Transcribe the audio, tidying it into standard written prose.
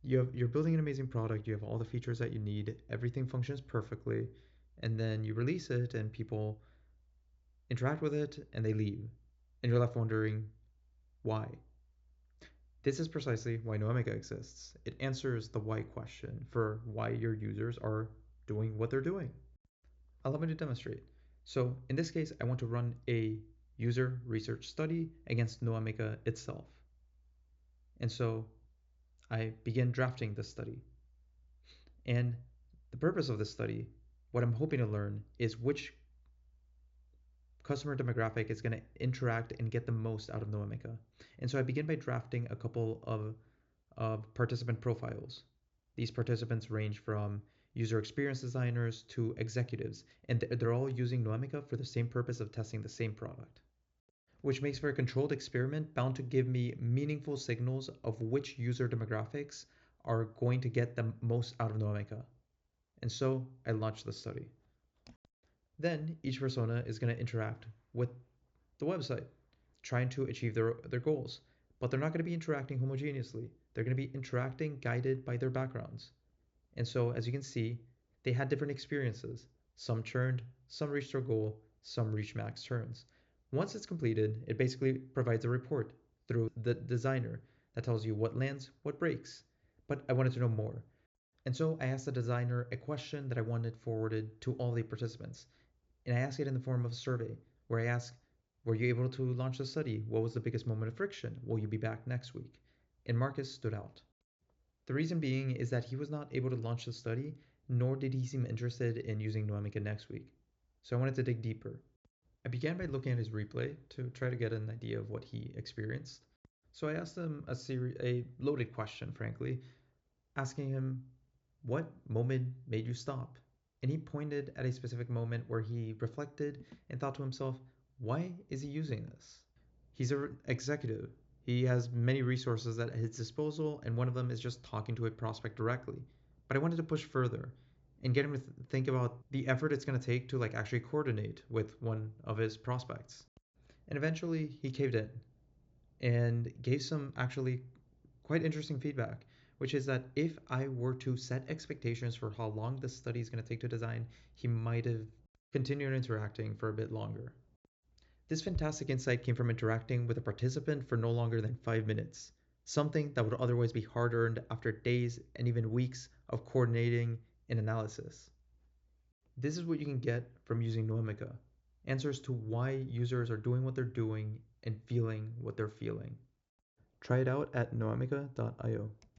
You're building an amazing product, you have all the features that you need, everything functions perfectly, and then you release it and people interact with it and they leave. And you're left wondering why. This is precisely why noemica exists. It answers the why question for why your users are doing what they're doing. Allow me to demonstrate. So in this case, I want to run a user research study against noemica itself. And so I begin drafting the study. And the purpose of this study, what I'm hoping to learn is which customer demographic is going to interact and get the most out of noemica. And so I begin by drafting a couple of participant profiles. These participants range from user experience designers to executives, and they're all using noemica for the same purpose of testing the same product, which makes for a controlled experiment bound to give me meaningful signals of which user demographics are going to get the most out of noemica. And so I launched the study. Then each persona is going to interact with the website, trying to achieve their goals. But they're not going to be interacting homogeneously. They're going to be interacting guided by their backgrounds. And so, as you can see, they had different experiences. Some churned, some reached their goal, some reached max turns. Once it's completed, it basically provides a report through the designer that tells you what lands, what breaks. But I wanted to know more. And so I asked the designer a question that I wanted forwarded to all the participants. And I ask it in the form of a survey where I ask, were you able to launch the study? What was the biggest moment of friction? Will you be back next week? And Marcus stood out. The reason being is that he was not able to launch the study, nor did he seem interested in using noemica next week. So I wanted to dig deeper. I began by looking at his replay to try to get an idea of what he experienced. So I asked him a loaded question, frankly, asking him, what moment made you stop? And he pointed at a specific moment where he reflected and thought to himself, why is he using this? He's an executive. He has many resources at his disposal, and one of them is just talking to a prospect directly. But I wanted to push further and get him to think about the effort it's going to take to actually coordinate with one of his prospects. And eventually he caved in and gave some actually quite interesting feedback, which is that if I were to set expectations for how long this study is going to take to design, he might have continued interacting for a bit longer. This fantastic insight came from interacting with a participant for no longer than 5 minutes, something that would otherwise be hard earned after days and even weeks of coordinating and analysis. This is what you can get from using Noemica, answers to why users are doing what they're doing and feeling what they're feeling. Try it out at noemica.io.